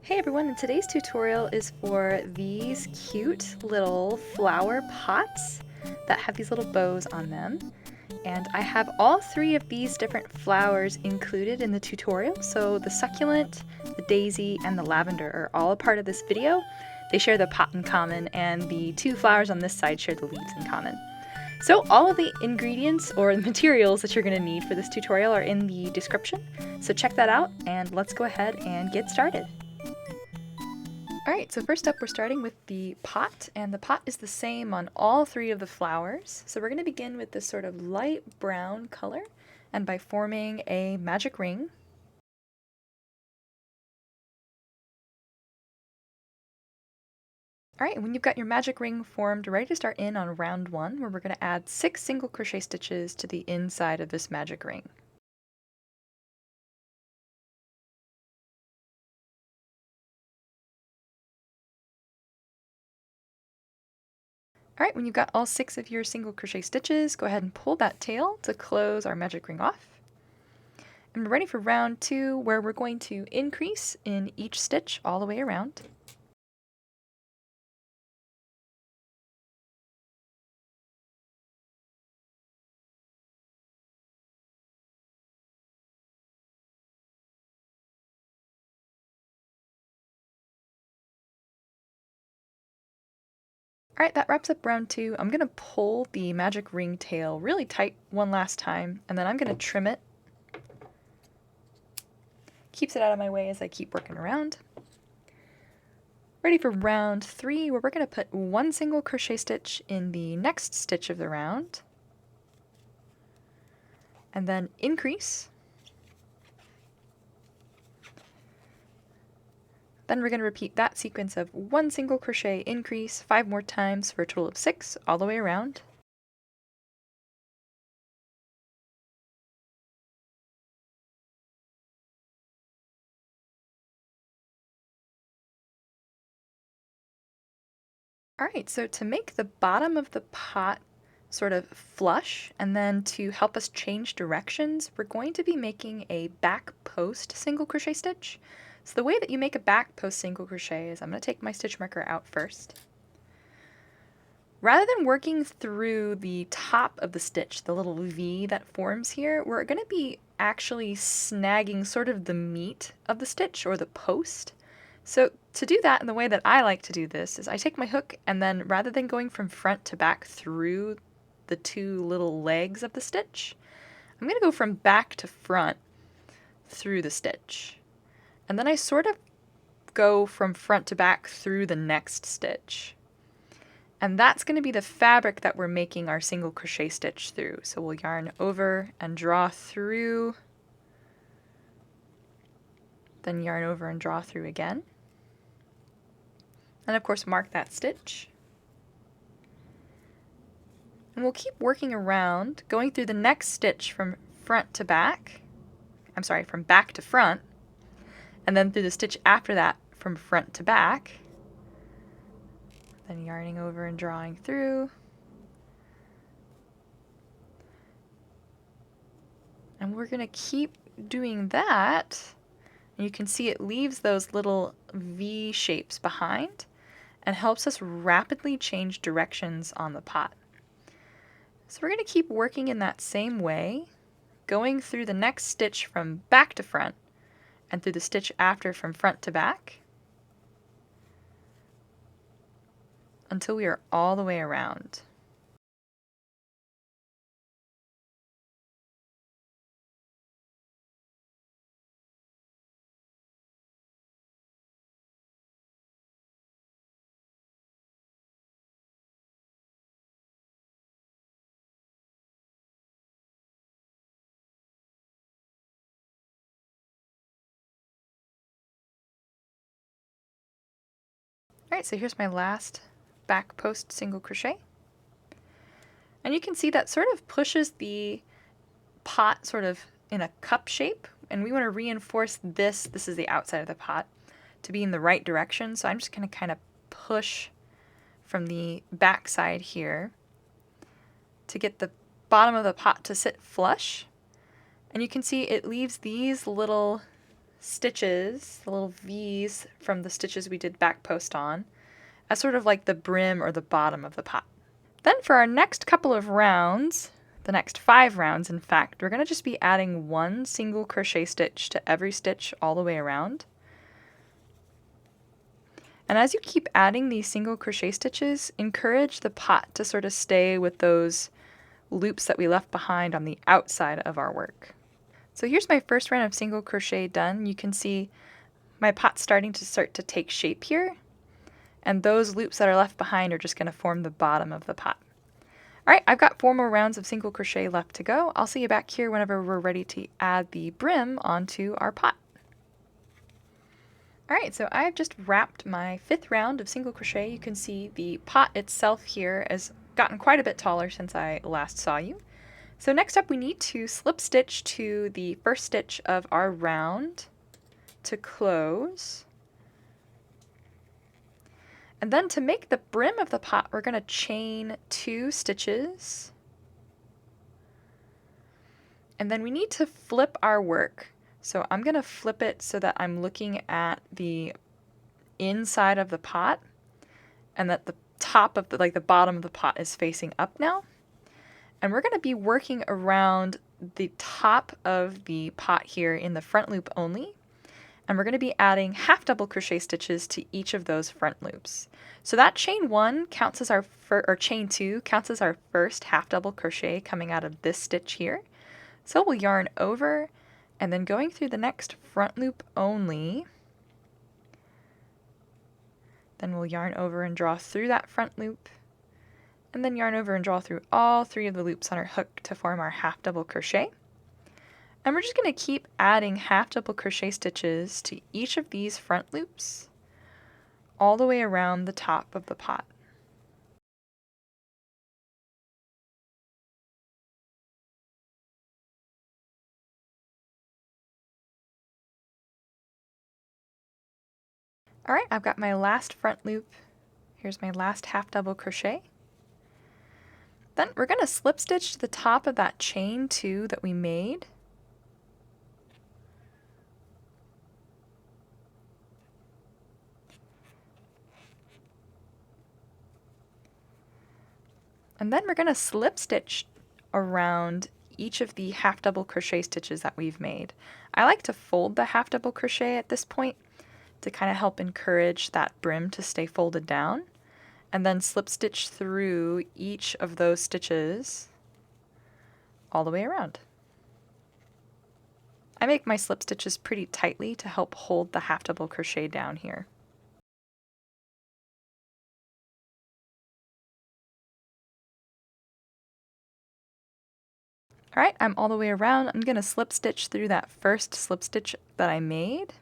Hey everyone, and today's tutorial is for these cute little flower pots that have these little bows on them. And I have all three of these different flowers included in the tutorial. So the succulent, the daisy, and the lavender are all a part of this video. They share the pot in common, and the two flowers on this side share the leaves in common. So all of the ingredients or the materials that you're going to need for this tutorial are in the description. So check that out, and let's go ahead and get started. Alright, so first up we're starting with the pot, and the pot is the same on all three of the flowers. So we're going to begin with this sort of light brown color, and by forming a magic ring. Alright, when you've got your magic ring formed, ready to start in on round 1, where we're going to add 6 single crochet stitches to the inside of this magic ring. Alright, when you've got all 6 of your single crochet stitches, go ahead and pull that tail to close our magic ring off. And we're ready for round 2, where we're going to increase in each stitch all the way around. Alright, that wraps up round 2. I'm going to pull the magic ring tail really tight one last time, and then I'm going to trim it. Keeps it out of my way as I keep working around. Ready for round 3, where we're going to put 1 single crochet stitch in the next stitch of the round, and then increase. Then we're going to repeat that sequence of 1 single crochet, increase 5 more times for a total of 6 all the way around. Alright, so to make the bottom of the pot sort of flush, and then to help us change directions, we're going to be making a back post single crochet stitch. So the way that you make a back post single crochet is I'm going to take my stitch marker out first. Rather than working through the top of the stitch, the little V that forms here, we're going to be actually snagging sort of the meat of the stitch, or the post. So to do that, and the way that I like to do this, is I take my hook, and then rather than going from front to back through the 2 little legs of the stitch, I'm going to go from back to front through the stitch. And then I sort of go from front to back through the next stitch. And that's going to be the fabric that we're making our single crochet stitch through. So we'll yarn over and draw through, then yarn over and draw through again. And of course mark that stitch. And we'll keep working around, going through the next stitch from front to back. I'm sorry, from back to front. And then through the stitch after that from front to back. Then yarning over and drawing through. And we're going to keep doing that. And you can see it leaves those little V shapes behind and helps us rapidly change directions on the pot. So we're going to keep working in that same way, going through the next stitch from back to front, and through the stitch after from front to back, until we are all the way around. Alright, so here's my last back post single crochet. And you can see that sort of pushes the pot sort of in a cup shape, and we want to reinforce this is the outside of the pot, to be in the right direction. So I'm just going to kind of push from the back side here to get the bottom of the pot to sit flush. And you can see it leaves these little stitches, the little V's from the stitches we did back post on, as sort of like the brim or the bottom of the pot. Then for our next couple of rounds, the next 5 rounds in fact, we're going to just be adding 1 single crochet stitch to every stitch all the way around. And as you keep adding these single crochet stitches, encourage the pot to sort of stay with those loops that we left behind on the outside of our work. So here's my first round of single crochet done. You can see my pot starting to take shape here, and those loops that are left behind are just going to form the bottom of the pot. Alright, I've got 4 more rounds of single crochet left to go. I'll see you back here whenever we're ready to add the brim onto our pot. Alright, so I've just wrapped my 5th round of single crochet. You can see the pot itself here has gotten quite a bit taller since I last saw you. So next up we need to slip stitch to the first stitch of our round to close. And then to make the brim of the pot, we're going to chain 2 stitches. And then we need to flip our work. So I'm going to flip it so that I'm looking at the inside of the pot and that the top of the bottom of the pot is facing up now. And we're going to be working around the top of the pot here in the front loop only. And we're going to be adding half double crochet stitches to each of those front loops. So that chain 1 counts as our chain 2 counts as our first half double crochet coming out of this stitch here. So we'll yarn over and then going through the next front loop only. Then we'll yarn over and draw through that front loop. And then yarn over and draw through all 3 of the loops on our hook to form our half double crochet. And we're just going to keep adding half double crochet stitches to each of these front loops all the way around the top of the pot. Alright, I've got my last front loop. Here's my last half double crochet. Then we're going to slip stitch to the top of that chain 2 that we made. And then we're going to slip stitch around each of the half double crochet stitches that we've made. I like to fold the half double crochet at this point to kind of help encourage that brim to stay folded down, and then slip stitch through each of those stitches all the way around. I make my slip stitches pretty tightly to help hold the half double crochet down here. Alright, I'm all the way around. I'm going to slip stitch through that first slip stitch that I made.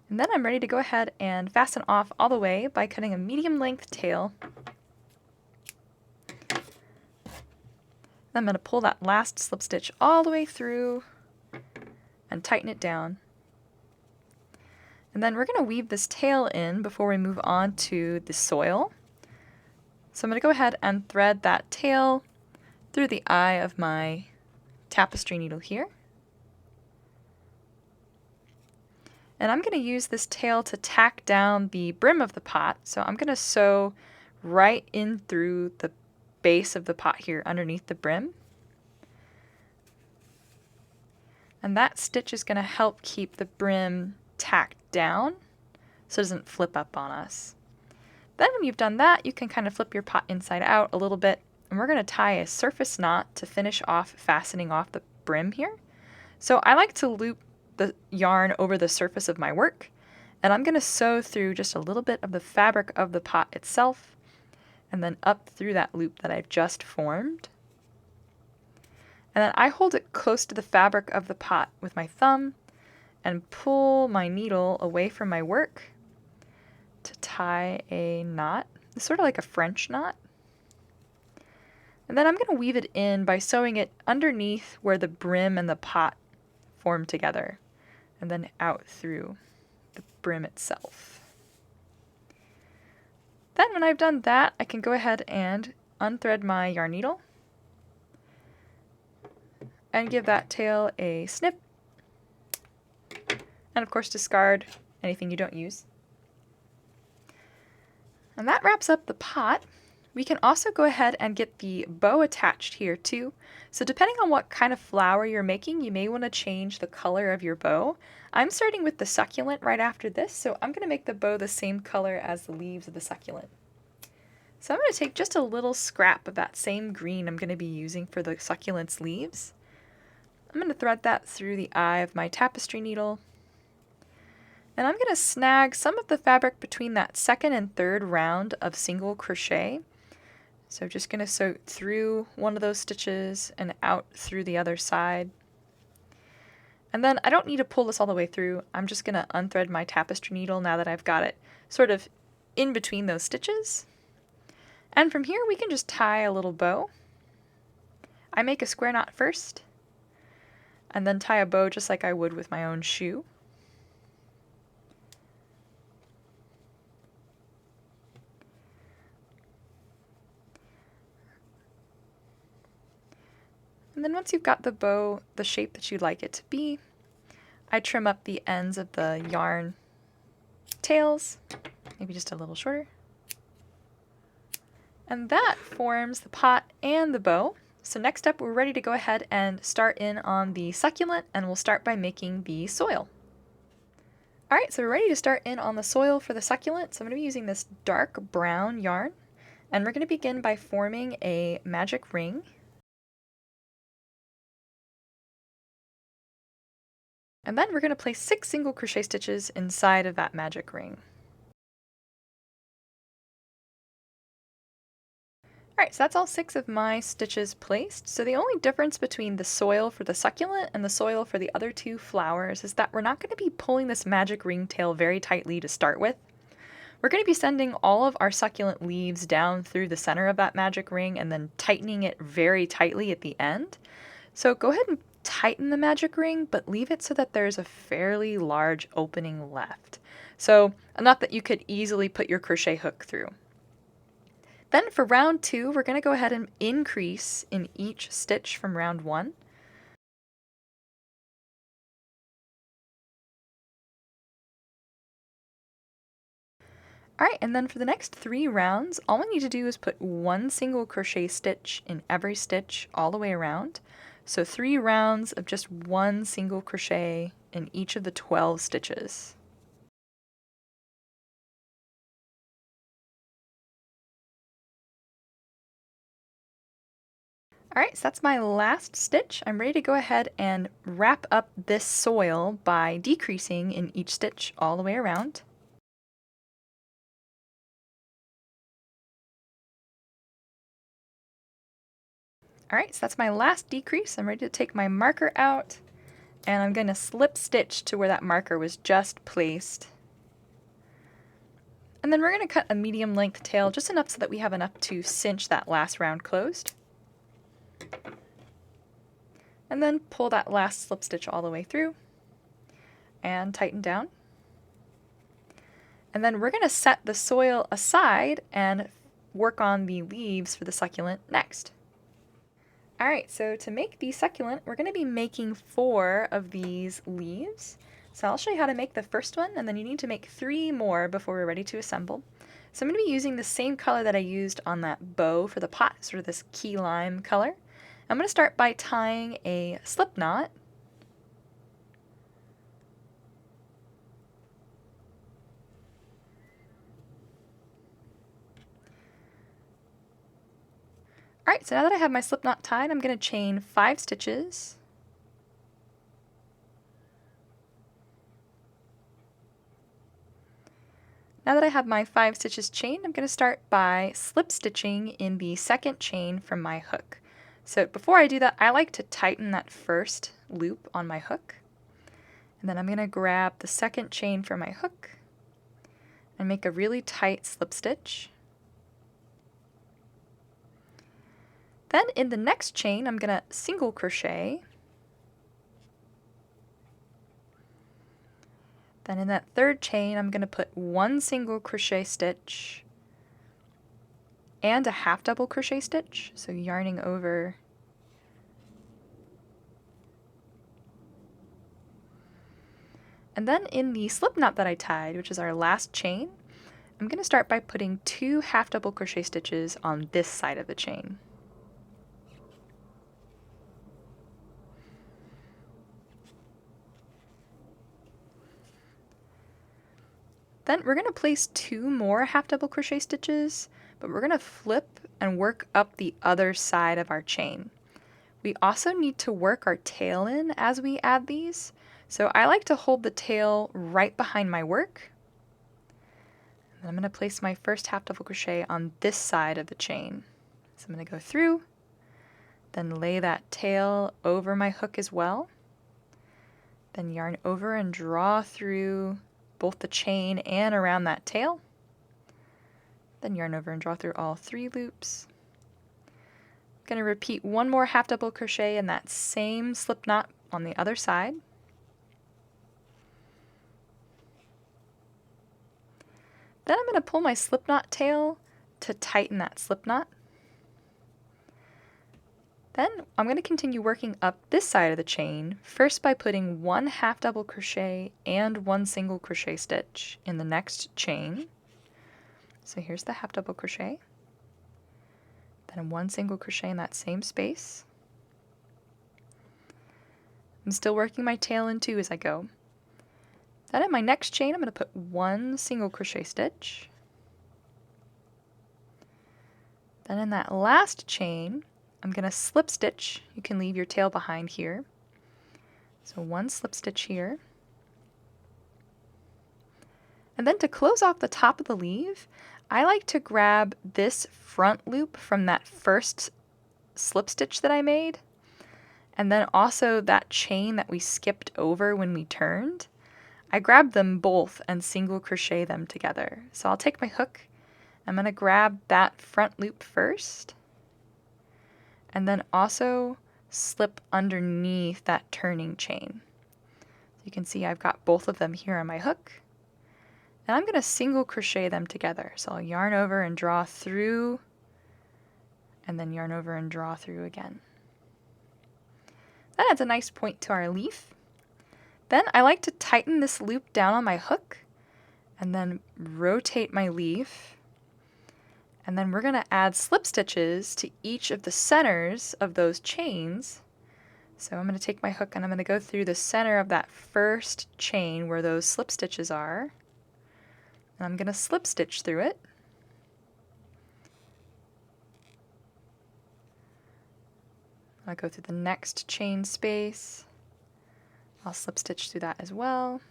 And then I'm ready to go ahead and fasten off all the way by cutting a medium length tail. I'm going to pull that last slip stitch all the way through and tighten it down. And then we're going to weave this tail in before we move on to the soil. So I'm going to go ahead and thread that tail through the eye of my tapestry needle here. And I'm going to use this tail to tack down the brim of the pot. So I'm going to sew right in through the base of the pot here underneath the brim. And that stitch is going to help keep the brim tacked down so it doesn't flip up on us. Then when you've done that, you can kind of flip your pot inside out a little bit, and we're going to tie a surface knot to finish off fastening off the brim here. So I like to loop the yarn over the surface of my work, and I'm going to sew through just a little bit of the fabric of the pot itself and then up through that loop that I've just formed. And then I hold it close to the fabric of the pot with my thumb and pull my needle away from my work to tie a knot. It's sort of like a French knot. And then I'm going to weave it in by sewing it underneath where the brim and the pot form together, and then out through the brim itself. Then when I've done that, I can go ahead and unthread my yarn needle and give that tail a snip, and of course discard anything you don't use. And that wraps up the pot. We can also go ahead and get the bow attached here too. So depending on what kind of flower you're making, you may want to change the color of your bow. I'm starting with the succulent right after this, so I'm going to make the bow the same color as the leaves of the succulent. So I'm going to take just a little scrap of that same green I'm going to be using for the succulent's leaves. I'm going to thread that through the eye of my tapestry needle. And I'm going to snag some of the fabric between that second and third round of single crochet. So just going to sew through one of those stitches and out through the other side. And then I don't need to pull this all the way through. I'm just going to unthread my tapestry needle now that I've got it sort of in between those stitches. And from here we can just tie a little bow. I make a square knot first, and then tie a bow just like I would with my own shoe. And then once you've got the bow the shape that you'd like it to be, I trim up the ends of the yarn tails, maybe just a little shorter. And that forms the pot and the bow. So next up, we're ready to go ahead and start in on the succulent, and we'll start by making the soil. Alright, so we're ready to start in on the soil for the succulent. So I'm going to be using this dark brown yarn, and we're going to begin by forming a magic ring. And then we're going to place 6 single crochet stitches inside of that magic ring. Alright, so that's all 6 of my stitches placed. So the only difference between the soil for the succulent and the soil for the other 2 flowers is that we're not going to be pulling this magic ring tail very tightly to start with. We're going to be sending all of our succulent leaves down through the center of that magic ring and then tightening it very tightly at the end. So go ahead and tighten the magic ring, but leave it so that there's a fairly large opening left. So enough that you could easily put your crochet hook through. Then for round 2, we're going to go ahead and increase in each stitch from round 1. Alright, and then for the next 3 rounds, all we need to do is put 1 single crochet stitch in every stitch all the way around. So 3 rounds of just 1 single crochet in each of the 12 stitches. Alright, so that's my last stitch. I'm ready to go ahead and wrap up this soil by decreasing in each stitch all the way around. Alright, so that's my last decrease. I'm ready to take my marker out, and I'm going to slip stitch to where that marker was just placed. And then we're going to cut a medium length tail, just enough so that we have enough to cinch that last round closed. And then pull that last slip stitch all the way through and tighten down. And then we're going to set the soil aside and work on the leaves for the succulent next. Alright, so to make the succulent, we're going to be making 4 of these leaves. So I'll show you how to make the first one, and then you need to make 3 more before we're ready to assemble. So I'm going to be using the same color that I used on that bow for the pot, sort of this key lime color. I'm going to start by tying a slip knot. Alright, so now that I have my slip knot tied, I'm going to chain 5 stitches. Now that I have my 5 stitches chained, I'm going to start by slip stitching in the second chain from my hook. So before I do that, I like to tighten that first loop on my hook. And then I'm going to grab the second chain from my hook and make a really tight slip stitch. Then in the next chain, I'm going to single crochet. Then in that third chain, I'm going to put 1 single crochet stitch and a half double crochet stitch, so yarning over. And then in the slip knot that I tied, which is our last chain, I'm going to start by putting 2 half double crochet stitches on this side of the chain. Then we're going to place 2 more half double crochet stitches, but we're going to flip and work up the other side of our chain. We also need to work our tail in as we add these, so I like to hold the tail right behind my work. And then I'm going to place my first half double crochet on this side of the chain. So I'm going to go through, then lay that tail over my hook as well, then yarn over and draw through both the chain and around that tail, then yarn over and draw through all 3 loops. I'm going to repeat 1 more half double crochet in that same slip knot on the other side. Then I'm going to pull my slip knot tail to tighten that slip knot. Then I'm going to continue working up this side of the chain, first by putting 1 half double crochet and 1 single crochet stitch in the next chain. So here's the half double crochet, then 1 single crochet in that same space. I'm still working my tail in 2 as I go. Then in my next chain, I'm going to put 1 single crochet stitch. Then in that last chain, I'm going to slip stitch. You can leave your tail behind here. So 1 slip stitch here. And then to close off the top of the leaf, I like to grab this front loop from that first slip stitch that I made, and then also that chain that we skipped over when we turned. I grab them both and single crochet them together. So I'll take my hook, I'm going to grab that front loop first, and then also slip underneath that turning chain. So you can see I've got both of them here on my hook, and I'm going to single crochet them together. So I'll yarn over and draw through, and then yarn over and draw through again. That adds a nice point to our leaf. Then I like to tighten this loop down on my hook and then rotate my leaf. And then we're going to add slip stitches to each of the centers of those chains. So I'm going to take my hook and I'm going to go through the center of that first chain where those slip stitches are. And I'm going to slip stitch through it. I'll go through the next chain space. I'll slip stitch through that as well.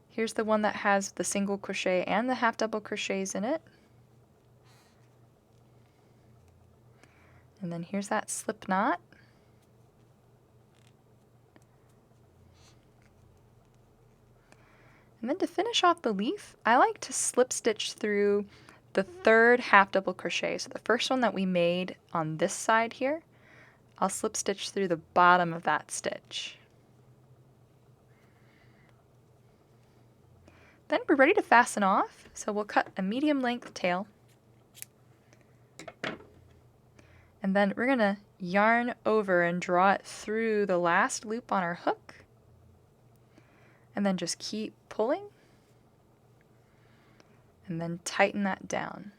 Here's the one that has the single crochet and the half double crochets in it. And then here's that slip knot. And then to finish off the leaf, I like to slip stitch through the third half double crochet. So the first one that we made on this side here, I'll slip stitch through the bottom of that stitch. Then we're ready to fasten off, so we'll cut a medium length tail. And then we're going to yarn over and draw it through the last loop on our hook. And then just keep pulling. And then tighten that down.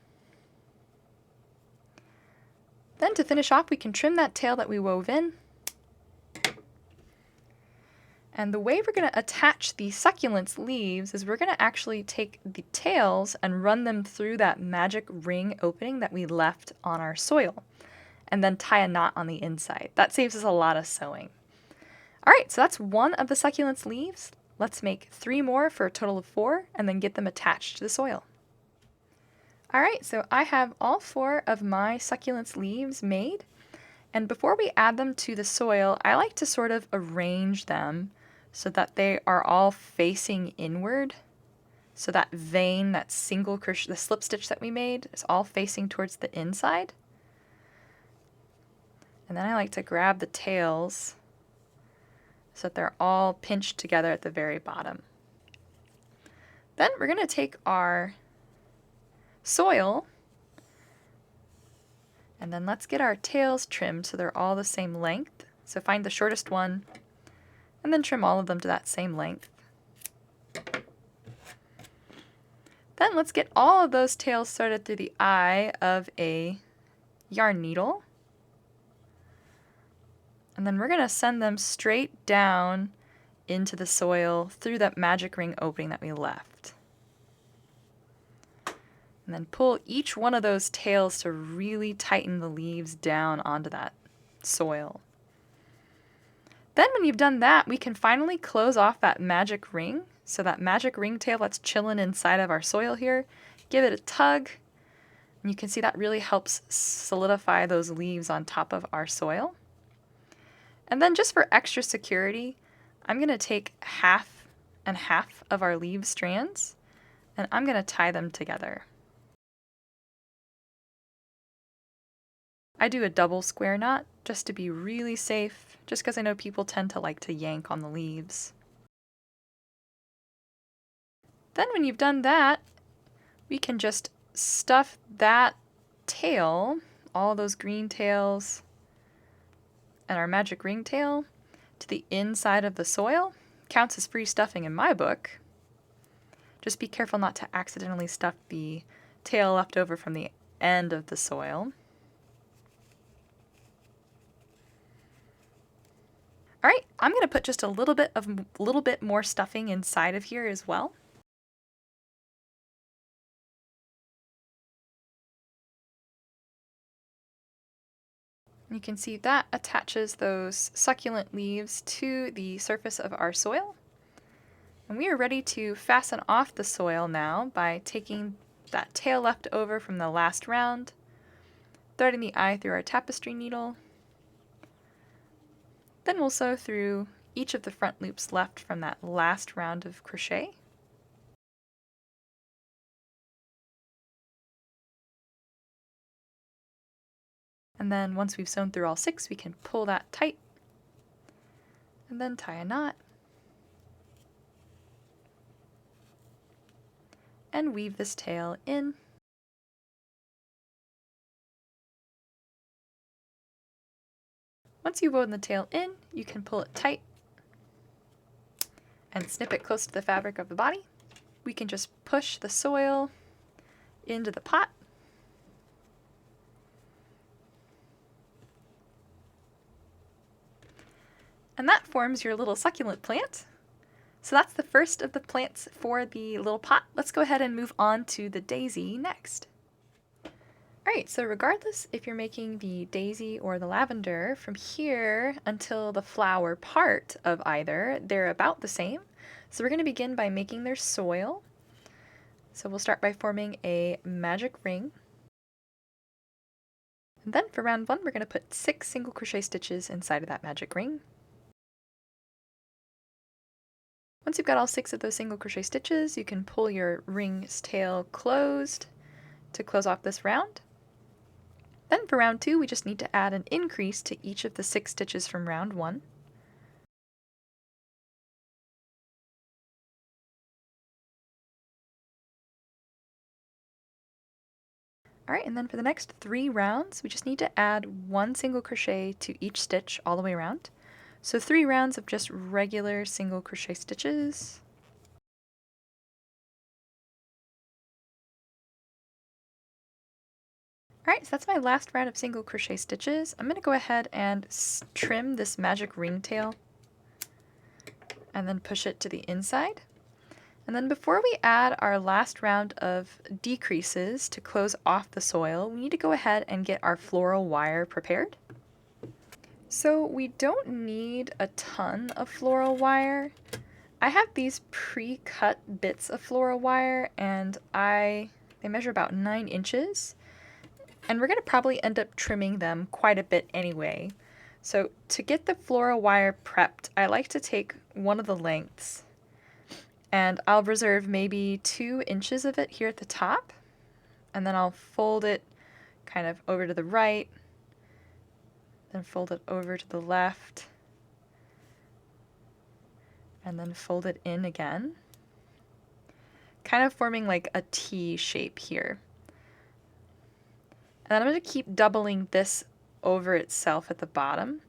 Then to finish off, we can trim that tail that we wove in. And the way we're going to attach the succulents leaves is we're going to actually take the tails and run them through that magic ring opening that we left on our soil, and then tie a knot on the inside. That saves us a lot of sewing. Alright, so that's one of the succulents leaves. Let's make 3 more for a total of 4, and then get them attached to the soil. Alright, so I have all 4 of my succulents leaves made, and before we add them to the soil, I like to sort of arrange them so that they are all facing inward. So that vein, that single crochet, the slip stitch that we made, is all facing towards the inside. And then I like to grab the tails so that they're all pinched together at the very bottom. Then we're going to take our soil And then let's get our tails trimmed so they're all the same length. So find the shortest one and then trim all of them to that same length. Then let's get all of those tails threaded through the eye of a yarn needle. And then we're going to send them straight down into the soil through that magic ring opening that we left. And then pull each one of those tails to really tighten the leaves down onto that soil. Then when you've done that, we can finally close off that magic ring. So that magic ring tail that's chilling inside of our soil here, give it a tug. And you can see that really helps solidify those leaves on top of our soil. And then just for extra security, I'm going to take half and half of our leaf strands, and I'm going to tie them together. I do a double square knot just to be really safe, just because I know people tend to like to yank on the leaves. Then when you've done that, we can just stuff that tail, all those green tails, and our magic ring tail to the inside of the soil. Counts as free stuffing in my book. Just be careful not to accidentally stuff the tail left over from the end of the soil. Alright, I'm going to put just a little bit more stuffing inside of here as well. You can see that attaches those succulent leaves to the surface of our soil. And we are ready to fasten off the soil now by taking that tail left over from the last round, threading the eye through our tapestry needle. Then we'll sew through each of the front loops left from that last round of crochet. And then once we've sewn through all 6, we can pull that tight and then tie a knot and weave this tail in. Once you've woven the tail in, you can pull it tight and snip it close to the fabric of the body. We can just push the soil into the pot. And that forms your little succulent plant. So that's the first of the plants for the little pot. Let's go ahead and move on to the daisy next. Alright, so regardless if you're making the daisy or the lavender, from here until the flower part of either, they're about the same. So we're going to begin by making their soil. So we'll start by forming a magic ring. And then for round 1, we're going to put 6 single crochet stitches inside of that magic ring. Once you've got all 6 of those single crochet stitches, you can pull your ring's tail closed to close off this round. Then for round 2, we just need to add an increase to each of the 6 stitches from round 1. Alright, and then for the next 3 rounds, we just need to add 1 single crochet to each stitch all the way around. So 3 rounds of just regular single crochet stitches. Alright, so that's my last round of single crochet stitches. I'm going to go ahead and trim this magic ring tail and then push it to the inside. And then before we add our last round of decreases to close off the soil, we need to go ahead and get our floral wire prepared. So we don't need a ton of floral wire. I have these pre-cut bits of floral wire and they measure about 9 inches. And we're going to probably end up trimming them quite a bit anyway. So to get the floral wire prepped, I like to take one of the lengths and I'll reserve maybe 2 inches of it here at the top. And then I'll fold it kind of over to the right, then fold it over to the left, and then fold it in again, kind of forming like a T shape here. And then I'm going to keep doubling this over itself at the bottom.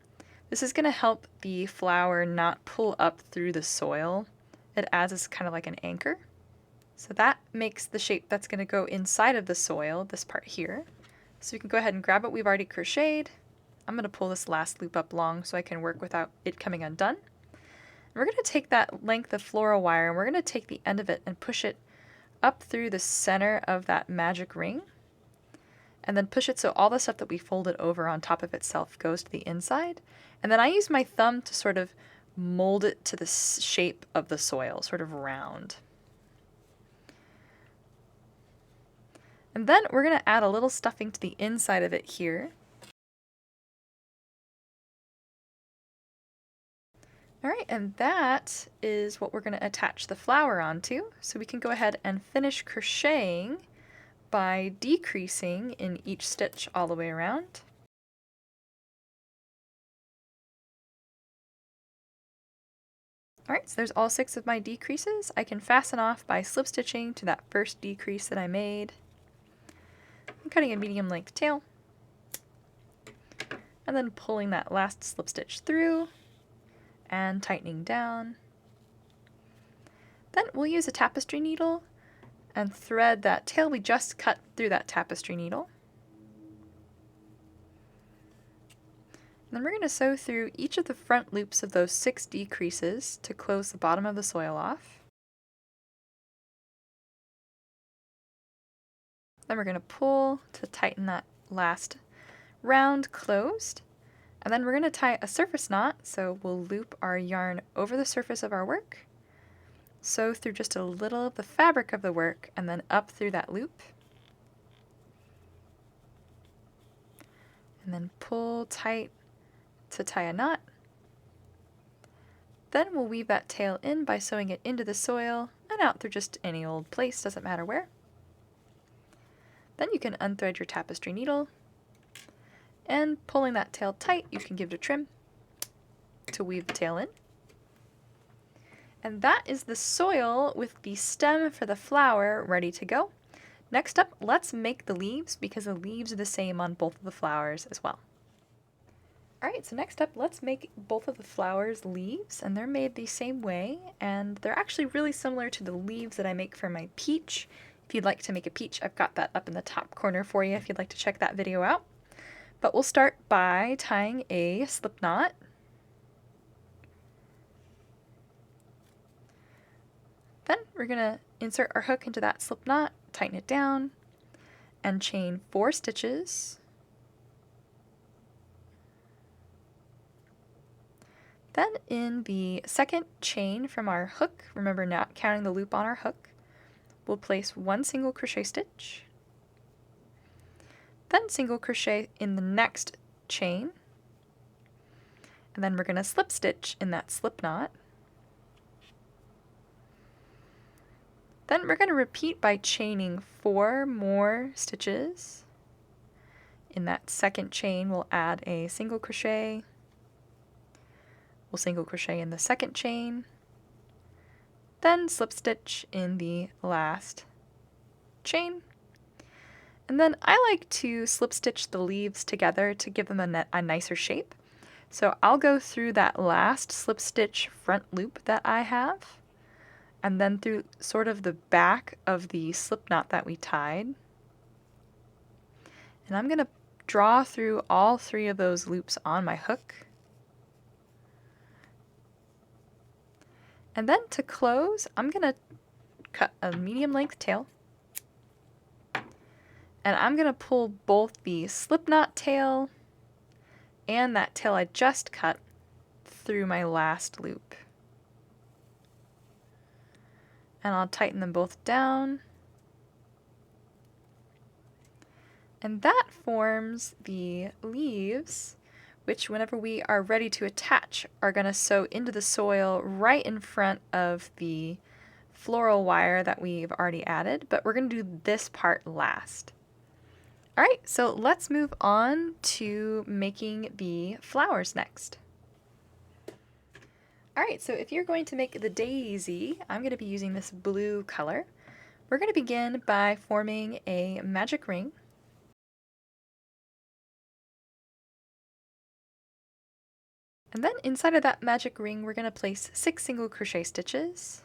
This is going to help the flower not pull up through the soil. It adds as kind of like an anchor. So that makes the shape that's going to go inside of the soil, this part here. So we can go ahead and grab what we've already crocheted. I'm going to pull this last loop up long so I can work without it coming undone. And we're going to take that length of floral wire and we're going to take the end of it and push it up through the center of that magic ring. And then push it so all the stuff that we folded over on top of itself goes to the inside. And then I use my thumb to sort of mold it to the shape of the soil, sort of round. And then we're going to add a little stuffing to the inside of it here. Alright, and that is what we're going to attach the flower onto. So we can go ahead and finish crocheting by decreasing in each stitch all the way around. Alright, so there's all 6 of my decreases. I can fasten off by slip stitching to that first decrease that I made. I'm cutting a medium length tail. And then pulling that last slip stitch through and tightening down. Then we'll use a tapestry needle and thread that tail we just cut through that tapestry needle. And then we're going to sew through each of the front loops of those 6 decreases to close the bottom of the soil off. Then we're going to pull to tighten that last round closed. And then we're going to tie a surface knot, so we'll loop our yarn over the surface of our work, sew through just a little of the fabric of the work, and then up through that loop. And then pull tight to tie a knot. Then we'll weave that tail in by sewing it into the soil and out through just any old place, doesn't matter where. Then you can unthread your tapestry needle, and pulling that tail tight, you can give it a trim to weave the tail in. And that is the soil with the stem for the flower ready to go. Next up, let's make the leaves because the leaves are the same on both of the flowers as well. Alright, so next up, let's make both of the flowers leaves, and they're made the same way, and they're actually really similar to the leaves that I make for my peach. If you'd like to make a peach, I've got that up in the top corner for you if you'd like to check that video out. But we'll start by tying a slip knot. Then we're going to insert our hook into that slip knot, tighten it down, and chain 4 stitches. Then in the second chain from our hook, remember not counting the loop on our hook, we'll place 1 single crochet stitch. Then single crochet in the next chain, and then we're going to slip stitch in that slip knot. Then we're going to repeat by chaining 4 more stitches. In that second chain, we'll add a single crochet. We'll single crochet in the second chain, then slip stitch in the last chain. And then I like to slip stitch the leaves together to give them a nicer shape. So I'll go through that last slip stitch front loop that I have, and then through sort of the back of the slip knot that we tied. And I'm going to draw through all 3 of those loops on my hook. And then to close, I'm going to cut a medium length tail. And I'm going to pull both the slip knot tail and that tail I just cut through my last loop. And I'll tighten them both down. And that forms the leaves, which whenever we are ready to attach are going to sew into the soil right in front of the floral wire that we've already added, but we're going to do this part last. Alright, so let's move on to making the flowers next. Alright, so if you're going to make the daisy, I'm going to be using this blue color. We're going to begin by forming a magic ring. And then inside of that magic ring, we're going to place 6 single crochet stitches.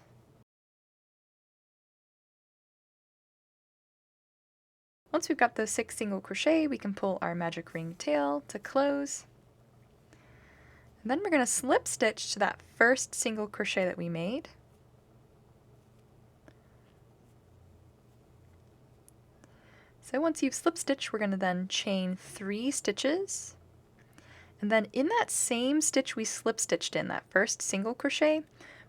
Once we've got those 6 single crochet, we can pull our magic ring tail to close. And then we're going to slip stitch to that first single crochet that we made. So once you've slip stitched, we're going to then chain 3 stitches. And then in that same stitch we slip stitched in, that first single crochet,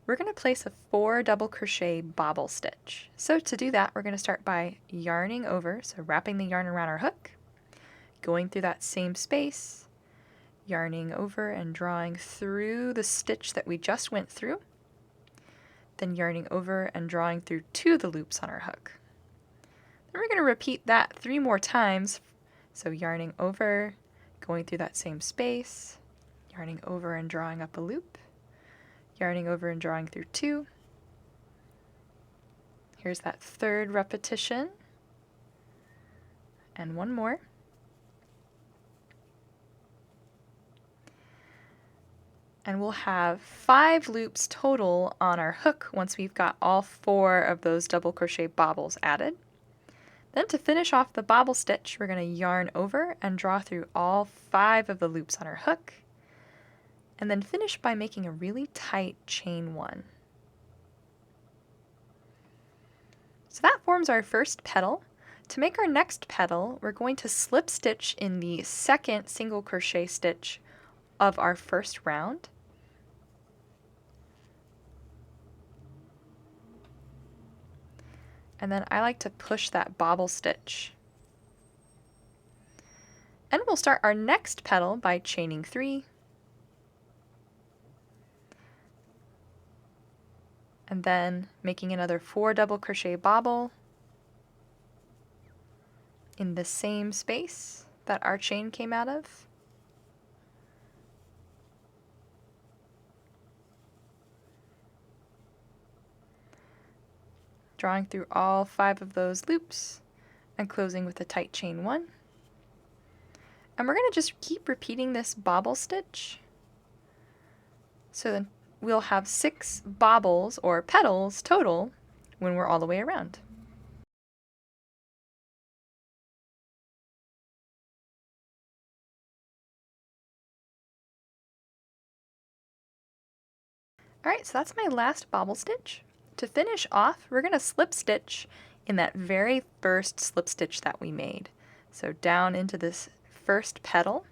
we're going to place a 4 double crochet bobble stitch. So to do that, we're going to start by yarning over, so wrapping the yarn around our hook, going through that same space, yarning over and drawing through the stitch that we just went through, then yarning over and drawing through 2 of the loops on our hook. Then we're going to repeat that 3 more times, so yarning over, going through that same space, yarning over and drawing up a loop, yarning over and drawing through 2. Here's that 3rd repetition, and 1 more. And we'll have 5 loops total on our hook once we've got all 4 of those double crochet bobbles added. Then to finish off the bobble stitch, we're going to yarn over and draw through all 5 of the loops on our hook, and then finish by making a really tight chain 1. So that forms our first petal. To make our next petal, we're going to slip stitch in the 2nd single crochet stitch of our first round. And then I like to push that bobble stitch. And we'll start our next petal by chaining 3. And then making another 4 double crochet bobble in the same space that our chain came out of. Drawing through all 5 of those loops and closing with a tight chain 1. And we're going to just keep repeating this bobble stitch. So then we'll have 6 bobbles or petals total when we're all the way around. Alright, so that's my last bobble stitch. To finish off, we're going to slip stitch in that very first slip stitch that we made. So down into this first petal.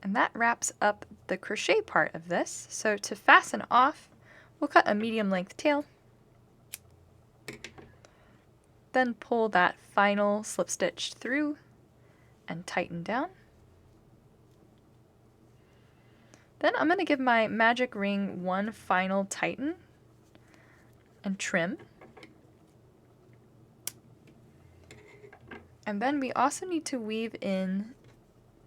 And that wraps up the crochet part of this. So to fasten off, we'll cut a medium length tail. Then pull that final slip stitch through and tighten down. Then I'm going to give my magic ring one final tighten and trim. And then we also need to weave in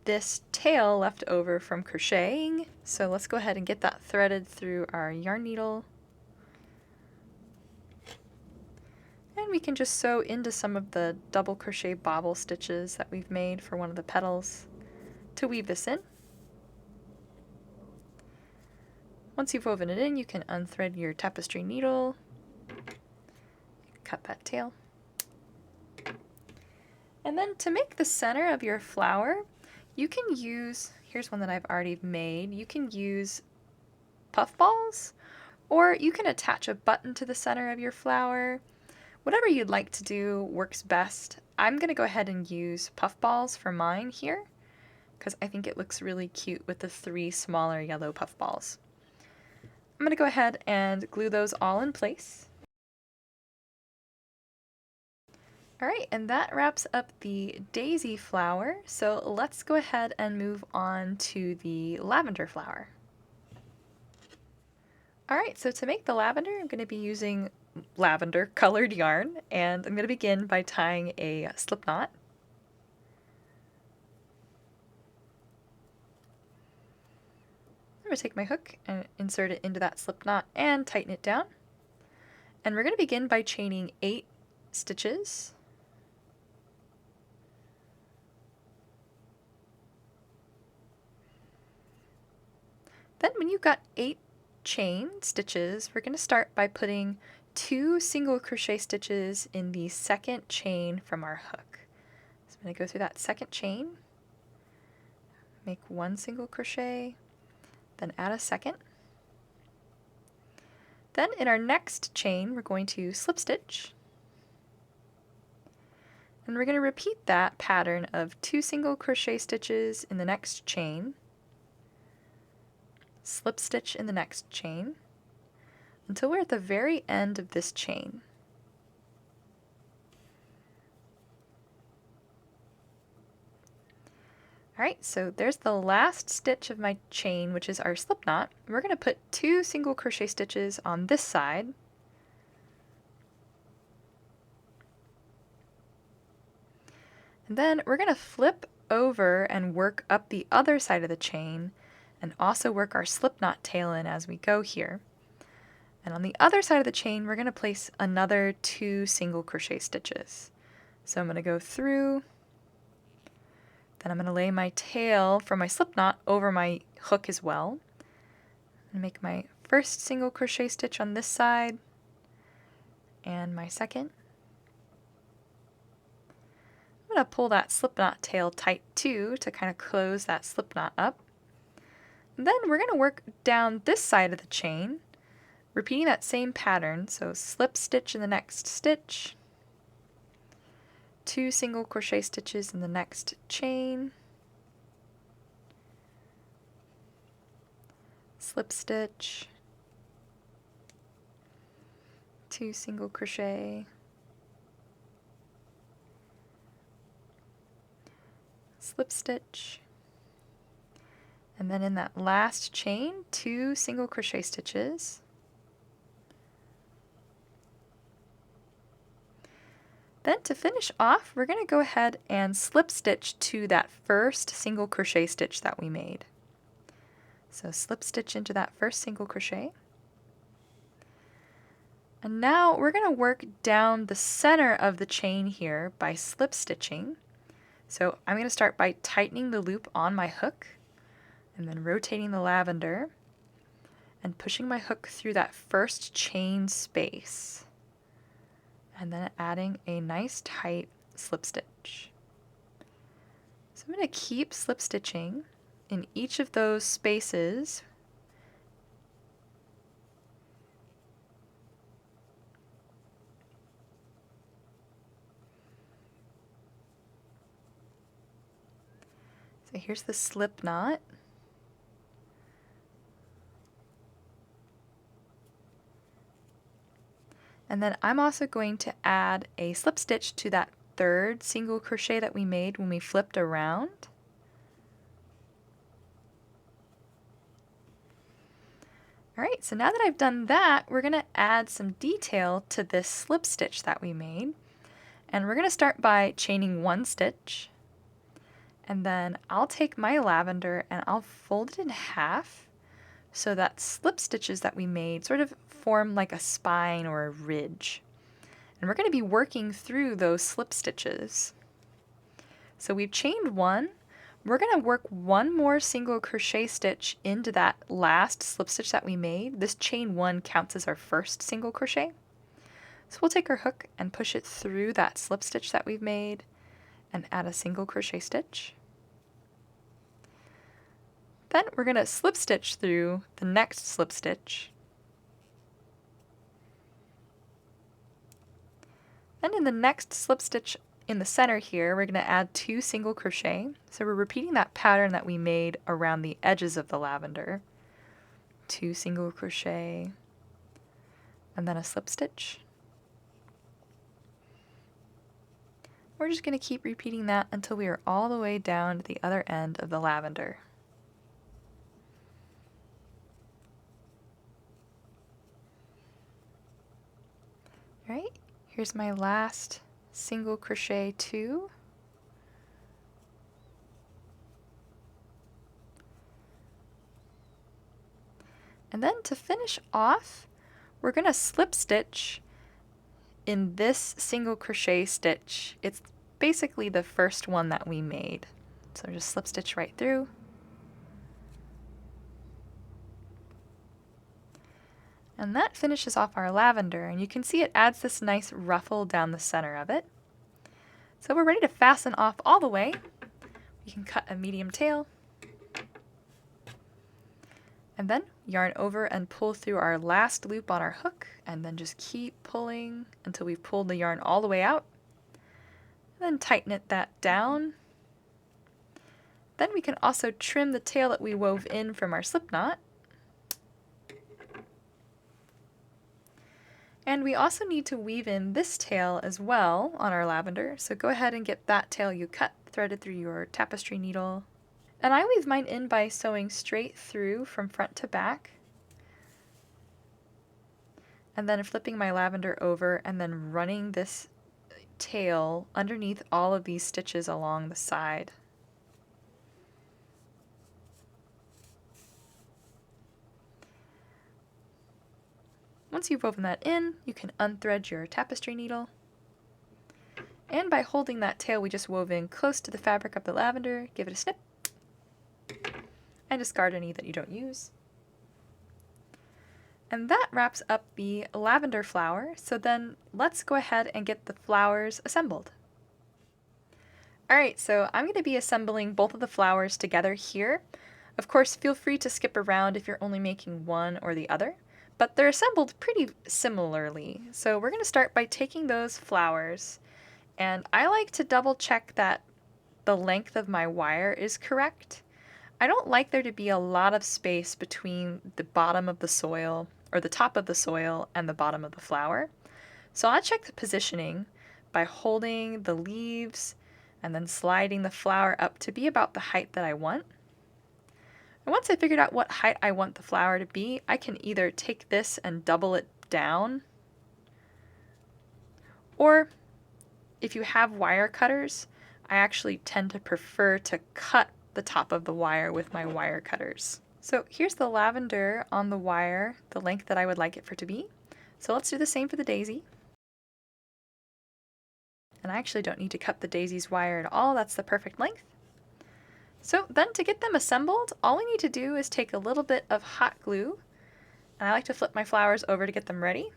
this tail left over from crocheting. So let's go ahead and get that threaded through our yarn needle. And we can just sew into some of the double crochet bobble stitches that we've made for one of the petals to weave this in. Once you've woven it in, you can unthread your tapestry needle, cut that tail. And then to make the center of your flower, you can use, here's one that I've already made, you can use puff balls, or you can attach a button to the center of your flower. Whatever you'd like to do works best. I'm going to go ahead and use puff balls for mine here, because I think it looks really cute with the 3 smaller yellow puff balls. I'm going to go ahead and glue those all in place. Alright, and that wraps up the daisy flower, so let's go ahead and move on to the lavender flower. Alright, so to make the lavender, I'm going to be using lavender colored yarn, and I'm going to begin by tying a slip knot. I'm going to take my hook and insert it into that slip knot and tighten it down. And we're going to begin by chaining 8 stitches. Then when you've got 8 chain stitches, we're going to start by putting 2 single crochet stitches in the second chain from our hook. So I'm going to go through that second chain, make 1 single crochet, then add a second. Then in our next chain, we're going to slip stitch. And we're going to repeat that pattern of 2 single crochet stitches in the next chain, slip stitch in the next chain, until we're at the very end of this chain. Alright, so there's the last stitch of my chain, which is our slip knot. We're going to put 2 single crochet stitches on this side. And then we're going to flip over and work up the other side of the chain and also work our slip knot tail in as we go here. And on the other side of the chain, we're going to place another 2 single crochet stitches. So I'm going to go through, then I'm going to lay my tail for my slip knot over my hook as well. And make my first single crochet stitch on this side and my second. I'm going to pull that slip knot tail tight too to kind of close that slip knot up. And then we're going to work down this side of the chain, repeating that same pattern. So slip stitch in the next stitch, 2 single crochet stitches in the next chain, slip stitch, 2 single crochet, slip stitch, and then in that last chain, 2 single crochet stitches. Then to finish off, we're going to go ahead and slip stitch to that first single crochet stitch that we made. So slip stitch into that first single crochet. And now we're going to work down the center of the chain here by slip stitching. So I'm going to start by tightening the loop on my hook and then rotating the lavender and pushing my hook through that first chain space and then adding a nice tight slip stitch. So I'm going to keep slip stitching in each of those spaces. So here's the slip knot. And then I'm also going to add a slip stitch to that third single crochet that we made when we flipped around. Alright, so now that I've done that, we're going to add some detail to this slip stitch that we made. And we're going to start by chaining 1 stitch. And then I'll take my lavender and I'll fold it in half so that slip stitches that we made sort of form like a spine or a ridge. And we're going to be working through those slip stitches. So we've chained 1. We're going to work 1 more single crochet stitch into that last slip stitch that we made. This chain 1 counts as our first single crochet. So we'll take our hook and push it through that slip stitch that we've made and add a single crochet stitch. Then we're going to slip stitch through the next slip stitch. Then in the next slip stitch in the center here, we're going to add 2 single crochet. So we're repeating that pattern that we made around the edges of the lavender. 2 single crochet, and then a slip stitch. We're just going to keep repeating that until we are all the way down to the other end of the lavender. Alright, here's my last single crochet 2. And then to finish off, we're going to slip stitch in this single crochet stitch. It's basically the first one that we made. So just slip stitch right through. And that finishes off our lavender, and you can see it adds this nice ruffle down the center of it. So we're ready to fasten off all the way. We can cut a medium tail, and then yarn over and pull through our last loop on our hook, and then just keep pulling until we've pulled the yarn all the way out. And then tighten that down. Then we can also trim the tail that we wove in from our slip knot. And we also need to weave in this tail as well on our lavender, so go ahead and get that tail you cut threaded through your tapestry needle. And I weave mine in by sewing straight through from front to back, and then flipping my lavender over and then running this tail underneath all of these stitches along the side. Once you've woven that in, you can unthread your tapestry needle. And by holding that tail we just wove in close to the fabric of the lavender, give it a snip, and discard any that you don't use. And that wraps up the lavender flower, so then let's go ahead and get the flowers assembled. Alright, so I'm going to be assembling both of the flowers together here. Of course, feel free to skip around if you're only making one or the other, but they're assembled pretty similarly. So we're going to start by taking those flowers, and I like to double check that the length of my wire is correct. I don't like there to be a lot of space between the bottom of the soil, or the top of the soil, and the bottom of the flower. So I'll check the positioning by holding the leaves and then sliding the flower up to be about the height that I want. And once I figured out what height I want the flower to be, I can either take this and double it down, or if you have wire cutters, I actually tend to prefer to cut the top of the wire with my wire cutters. So here's the lavender on the wire, the length that I would like it for to be. So let's do the same for the daisy. And I actually don't need to cut the daisy's wire at all, that's the perfect length. So then to get them assembled, all we need to do is take a little bit of hot glue, and I like to flip my flowers over to get them ready.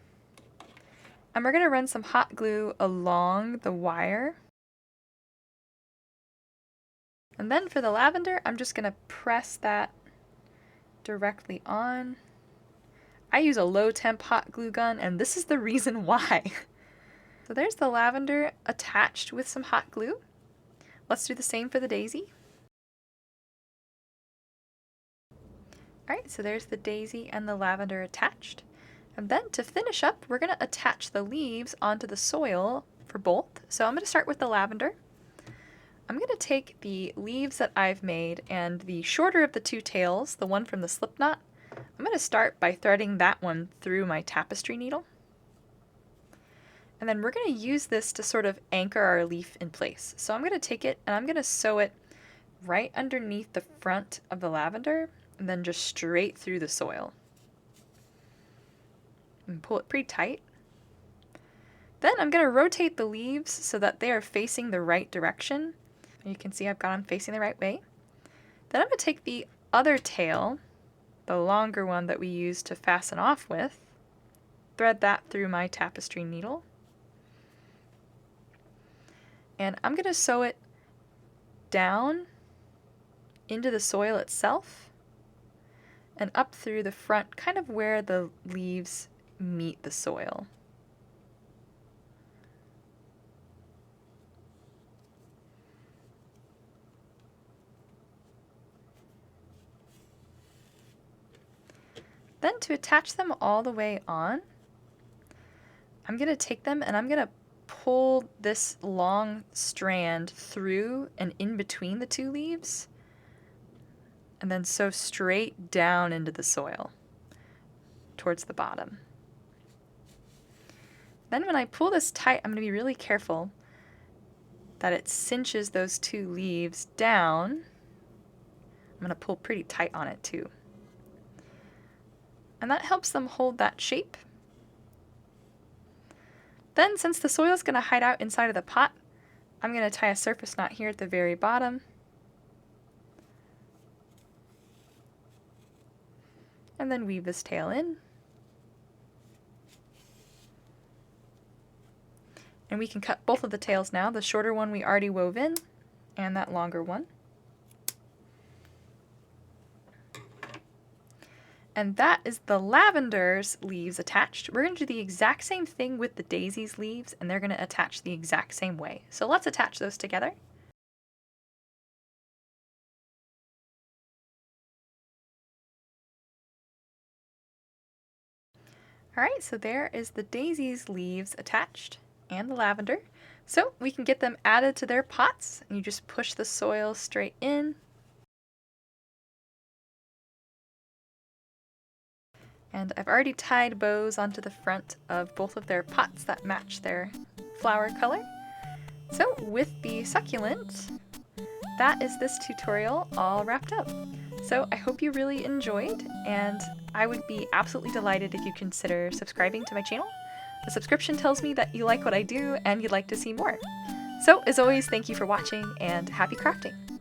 And we're going to run some hot glue along the wire. And then for the lavender, I'm just going to press that directly on. I use a low temp hot glue gun, and this is the reason why. So there's the lavender attached with some hot glue. Let's do the same for the daisy. Alright, so there's the daisy and the lavender attached. And then to finish up, we're going to attach the leaves onto the soil for both. So I'm going to start with the lavender. I'm going to take the leaves that I've made, and the shorter of the two tails, the one from the slip knot, I'm going to start by threading that one through my tapestry needle. And then we're going to use this to sort of anchor our leaf in place. So I'm going to take it and I'm going to sew it right underneath the front of the lavender, and then just straight through the soil. And pull it pretty tight. Then I'm going to rotate the leaves so that they are facing the right direction. You can see I've got them facing the right way. Then I'm going to take the other tail, the longer one that we used to fasten off with, thread that through my tapestry needle. And I'm going to sew it down into the soil itself and up through the front, kind of where the leaves meet the soil. Then to attach them all the way on, I'm going to take them and I'm going to pull this long strand through and in between the two leaves, and then sew straight down into the soil towards the bottom. Then when I pull this tight, I'm going to be really careful that it cinches those two leaves down. I'm going to pull pretty tight on it too. And that helps them hold that shape. Then, since the soil is going to hide out inside of the pot, I'm going to tie a surface knot here at the very bottom. And then weave this tail in. And we can cut both of the tails now. The shorter one we already wove in, and that longer one. And that is the lavender's leaves attached. We're going to do the exact same thing with the daisy's leaves, and they're going to attach the exact same way. So let's attach those together. Alright, so there is the daisy's leaves attached, and the lavender. So we can get them added to their pots, and you just push the soil straight in. And I've already tied bows onto the front of both of their pots that match their flower color. So with the succulent, that is this tutorial all wrapped up. So I hope you really enjoyed, and I would be absolutely delighted if you consider subscribing to my channel. A subscription tells me that you like what I do and you'd like to see more. So as always, thank you for watching and happy crafting!